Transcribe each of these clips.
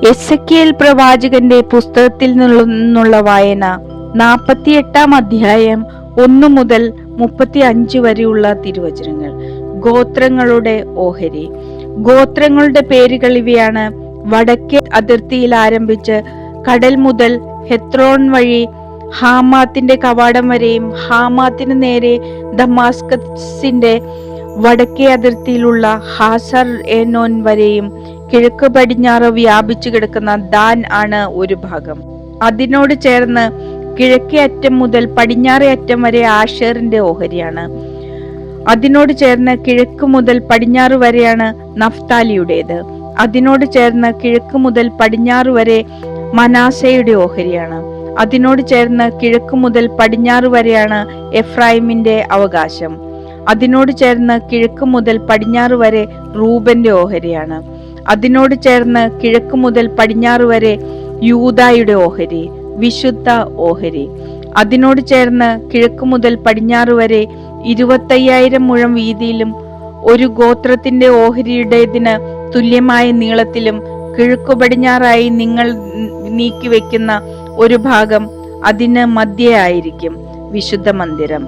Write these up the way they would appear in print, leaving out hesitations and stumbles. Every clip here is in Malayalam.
എസെക്കിയേൽ പ്രവാചകന്റെ പുസ്തകത്തിൽ നിന്നുള്ള വായന 48-ാം അധ്യായം 1 മുതൽ 35 വരെയുള്ള തിരുവചനങ്ങൾ. ഗോത്രങ്ങളുടെ ഓഹരി. ഗോത്രങ്ങളുടെ പേരുകൾ ഇവയാണ്: വടക്കേ അതിർത്തിയിൽ ആരംഭിച്ച് കടൽ മുതൽ ഹെത്രോൺ വഴി ഹാമാത്തിന്റെ കവാടം വരെയും, ഹാമാത്തിന് നേരെ ദമാസ്കസിന്റെ വടക്കേ അതിർത്തിയിലുള്ള ഹാസർ ഏനോൻ വരെയും, കിഴക്ക് പടിഞ്ഞാറ് വ്യാപിച്ചു കിടക്കുന്ന ദാൻ ആണ് ഒരു ഭാഗം. അതിനോട് ചേർന്ന് കിഴക്കേ അറ്റം മുതൽ പടിഞ്ഞാറേ അറ്റം വരെ ആഷേറിന്റെ ഓഹരിയാണ്. അതിനോട് ചേർന്ന് കിഴക്ക് മുതൽ പടിഞ്ഞാറ് വരെയാണ് നഫ്താലിയുടേത്. അതിനോട് ചേർന്ന് കിഴക്ക് മുതൽ പടിഞ്ഞാറ് വരെ മനാസയുടെ ഓഹരിയാണ്. അതിനോട് ചേർന്ന് കിഴക്ക് മുതൽ പടിഞ്ഞാറ് വരെയാണ് എഫ്രൈമിന്റെ അവകാശം. അതിനോട് ചേർന്ന് കിഴക്ക് മുതൽ പടിഞ്ഞാറ് വരെ റൂബന്റെ ഓഹരിയാണ്. അതിനോട് ചേർന്ന് കിഴക്ക് മുതൽ പടിഞ്ഞാറ് വരെ യൂദായുടെ ഓഹരി, വിശുദ്ധ ഓഹരി. അതിനോട് ചേർന്ന് കിഴക്ക് മുതൽ പടിഞ്ഞാറ് വരെ 25,000 മുഴം വീതിയിലും ഒരു ഗോത്രത്തിന്റെ ഓഹരിയുടേതിന് തുല്യമായ നീളത്തിലും കിഴക്കു പടിഞ്ഞാറായി നിങ്ങൾ നീക്കിവെക്കുന്ന ഒരു ഭാഗം അതിന് മധ്യേ ആയിരിക്കും വിശുദ്ധ മന്ദിരം.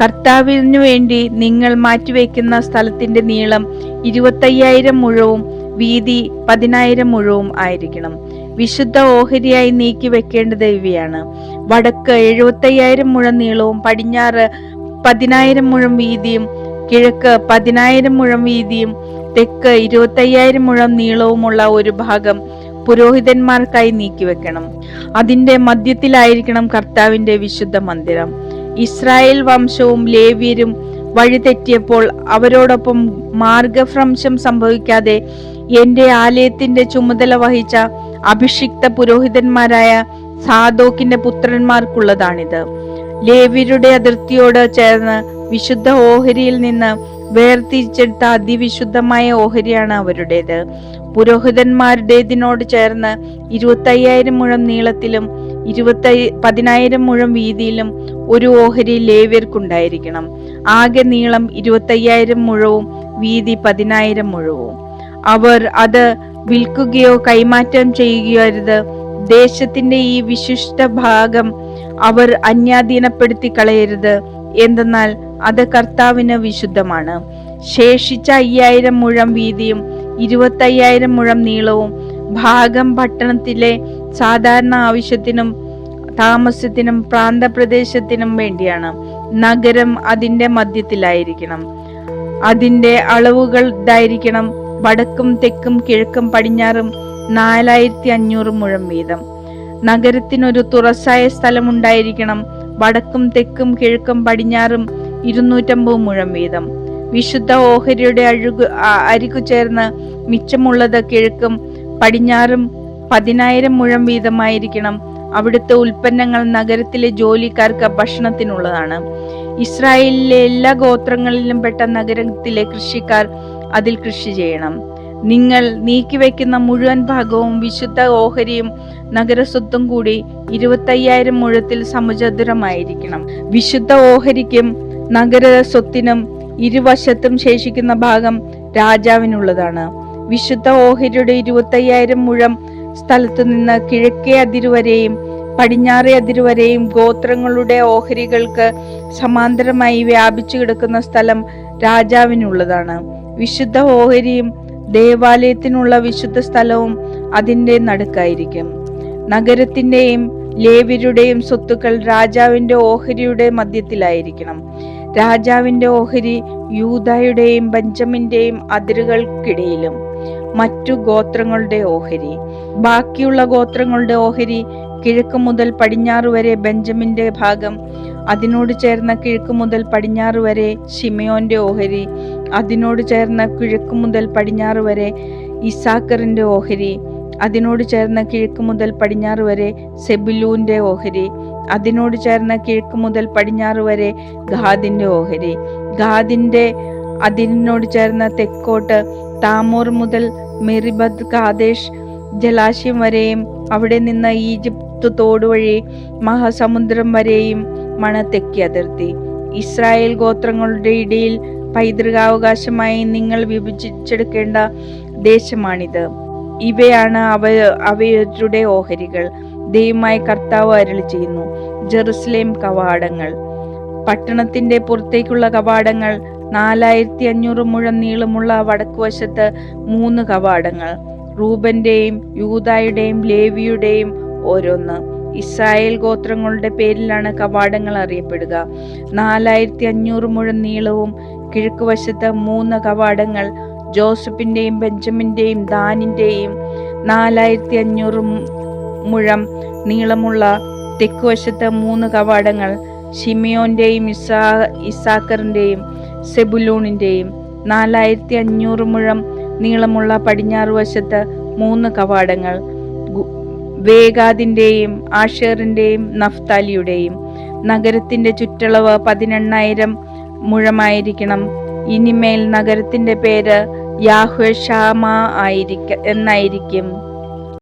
കർത്താവിനു വേണ്ടി നിങ്ങൾ മാറ്റിവെക്കുന്ന സ്ഥലത്തിന്റെ നീളം 25,000 മുഴവും വീതി 10,000 മുഴവും ആയിരിക്കണം. വിശുദ്ധ ഓഹരിയായി നീക്കി വെക്കേണ്ടത് ഇവയാണ്: വടക്ക് 75,000 മുഴം നീളവും പടിഞ്ഞാറ് 10,000 മുഴം വീതിയും, കിഴക്ക് 10,000 മുഴം വീതിയും, തെക്ക് 25,000 മുഴം നീളവുമുള്ള ഒരു ഭാഗം പുരോഹിതന്മാർക്കായി നീക്കിവെക്കണം. അതിന്റെ മധ്യത്തിലായിരിക്കണം കർത്താവിന്റെ വിശുദ്ധ മന്ദിരം. ഇസ്രായേൽ വംശവും ലേവ്യരും വഴിതെറ്റിയപ്പോൾ അവരോടൊപ്പം മാർഗഭ്രംശം സംഭവിക്കാതെ എന്റെ ആലയത്തിന്റെ ചുമതല വഹിച്ച അഭിഷിക്ത പുരോഹിതന്മാരായ സാദോക്കിന്റെ പുത്രന്മാർക്കുള്ളതാണിത്. ലേവ്യരുടെ അതിർത്തിയോട് ചേർന്ന് വിശുദ്ധ ഓഹരിയിൽ നിന്ന് വേർതിരിച്ചെടുത്ത അതിവിശുദ്ധമായ ഓഹരിയാണ് അവരുടേത്. പുരോഹിതന്മാരുടേതിനോട് ചേർന്ന് 25,000 മുഴം നീളത്തിലും 10,000 മുഴം വീതിയിലും ഒരു ഓഹരി ലേവ്യർക്കുണ്ടായിരിക്കണം. ആകെ നീളം 25,000 മുഴവും വീതി 10,000 മുഴവും. അവർ അത് വിൽക്കുകയോ കൈമാറ്റം ചെയ്യുകയോ അരുത്. ദേശത്തിന്റെ ഈ വിശിഷ്ട ഭാഗം അവർ അന്യാധീനപ്പെടുത്തി കളയരുത്, എന്തെന്നാൽ അത് കർത്താവിന് വിശുദ്ധമാണ്. ശേഷിച്ച 5,000 മുഴം വീതിയും 25,000 മുഴം നീളവും ഭാഗം പട്ടണത്തിലെ സാധാരണ ആവശ്യത്തിനും താമസത്തിനും പ്രാന്തപ്രദേശത്തിനും വേണ്ടിയാണ്. നഗരം അതിന്റെ മധ്യത്തിലായിരിക്കണം. അതിന്റെ അളവുകൾ ഇതായിരിക്കണം: വടക്കും തെക്കും കിഴക്കും പടിഞ്ഞാറും 4,500 മുഴം വീതം. നഗരത്തിനൊരു തുറസായ സ്ഥലം ഉണ്ടായിരിക്കണം. വടക്കും തെക്കും കിഴക്കും പടിഞ്ഞാറും 250 മുഴം വീതം. വിശുദ്ധ ഓഹരിയുടെ അരികു ചേർന്ന് മിച്ചമുള്ളത് കിഴക്കും പടിഞ്ഞാറും 10,000 മുഴം വീതമായിരിക്കണം. അവിടുത്തെ ഉൽപ്പന്നങ്ങൾ നഗരത്തിലെ ജോലിക്കാർക്ക് ഭക്ഷണത്തിനുള്ളതാണ്. ഇസ്രായേലിലെ എല്ലാ ഗോത്രങ്ങളിലും പെട്ട നഗരത്തിലെ കൃഷിക്കാർ അതിൽ കൃഷി ചെയ്യണം. നിങ്ങൾ നീക്കിവെക്കുന്ന മുഴുവൻ ഭാഗവും വിശുദ്ധ ഓഹരിയും നഗരസ്വത്തും കൂടി 25,000 മുഴത്തിൽ സമചതുരമായിരിക്കണം. വിശുദ്ധ ഓഹരിക്കും നഗര സ്വത്തിനും ഇരുവശത്തും ശേഷിക്കുന്ന ഭാഗം രാജാവിനുള്ളതാണ്. വിശുദ്ധ ഓഹരിയുടെ 25,000 മുഴം സ്ഥലത്തു നിന്ന് കിഴക്കേ അതിരുവരെയും പടിഞ്ഞാറേ അതിരുവരെയും ഗോത്രങ്ങളുടെ ഓഹരികൾക്ക് സമാന്തരമായി വ്യാപിച്ചു കിടക്കുന്ന സ്ഥലം രാജാവിനുള്ളതാണ്. വിശുദ്ധ ഓഹരിയും ദേവാലയത്തിനുള്ള വിശുദ്ധ സ്ഥലവും അതിന്റെ നടുക്കായിരിക്കും. നഗരത്തിന്റെയും ലേവ്യരുടെയും സ്വത്തുക്കൾ രാജാവിന്റെ ഓഹരിയുടെ മധ്യത്തിലായിരിക്കണം. രാജാവിന്റെ ഓഹരി യൂദായുടെയും ബെഞ്ചമിന്റെയും അതിരുകൾക്കിടയിലും. മറ്റു ഗോത്രങ്ങളുടെ ഓഹരി. ബാക്കിയുള്ള ഗോത്രങ്ങളുടെ ഓഹരി കിഴക്ക് മുതൽ പടിഞ്ഞാറ് വരെ ബെഞ്ചമിന്റെ ഭാഗം. അതിനോട് ചേർന്ന കിഴക്ക് മുതൽ പടിഞ്ഞാറ് വരെ ശിമയോന്റെ ഓഹരി. അതിനോട് ചേർന്ന കിഴക്ക് മുതൽ പടിഞ്ഞാറ് വരെ ഇസാക്കറിന്റെ ഓഹരി. അതിനോട് ചേർന്ന കിഴക്ക് മുതൽ പടിഞ്ഞാറ് വരെ സെബുലൂന്റെ ഓഹരി. അതിനോട് ചേർന്ന കിഴക്ക് മുതൽ പടിഞ്ഞാറ് വരെ ഗാദിന്റെ ഓഹരി. ഗാദിന്റെ അതിനോട് ചേർന്ന തെക്കോട്ട് താമോർ മുതൽ മെറിബത്ത് കാദേശ് ജലാശയം വരെയും അവിടെ നിന്ന് ഈജിപ്ത് തോട് വഴി മഹാസമുദ്രം വരെയും ആണ് തെക്കേ അതിർത്തി. ഇസ്രായേൽ ഗോത്രങ്ങളുടെ ഇടയിൽ പൈതൃകാവകാശമായി നിങ്ങൾ വിഭജിച്ചെടുക്കേണ്ട ദേശമാണിത്. ഇവയാണ് അവരുടെ ഓഹരികൾ. ദൈവമായ കർത്താവ് അരുളി ചെയ്യുന്നു. ജെറുസലേം കവാടങ്ങൾ. പട്ടണത്തിന്റെ പുറത്തേക്കുള്ള കവാടങ്ങൾ 4500 മുഴം നീളമുള്ള വടക്കുവശത്ത് 3 കവാടങ്ങൾ. റൂബന്റെയും യൂദായുടെയും ലേവിയുടെയും ഓരോന്ന്. ഇസ്രായേൽ ഗോത്രങ്ങളുടെ പേരിലാണ് കവാടങ്ങൾ അറിയപ്പെടുക. 4500 മുഴം നീളവും കിഴക്കുവശത്ത് 3 കവാടങ്ങൾ. ജോസഫിന്റെയും ബെഞ്ചമിന്റെയും ദാനിന്റെയും 4500 മുഴം നീളമുള്ള തെക്കുവശത്ത് 3 കവാടങ്ങൾ. ശിമിയോന്റെയും ഇസാക്കറിന്റെയും സെബുലൂണിന്റെയും 4500 മുഴം നീളമുള്ള പടിഞ്ഞാറ് വശത്ത് 3 കവാടങ്ങൾ. വേഗാദിന്റെയും ആഷേറിന്റെയും നഫ്താലിയുടെയും. നഗരത്തിന്റെ ചുറ്റളവ് 18,000 മുഴമായിരിക്കണം. ഇനിമേൽ നഗരത്തിന്റെ പേര് യാഹ്വേ ഷാമ എന്നായിരിക്കും.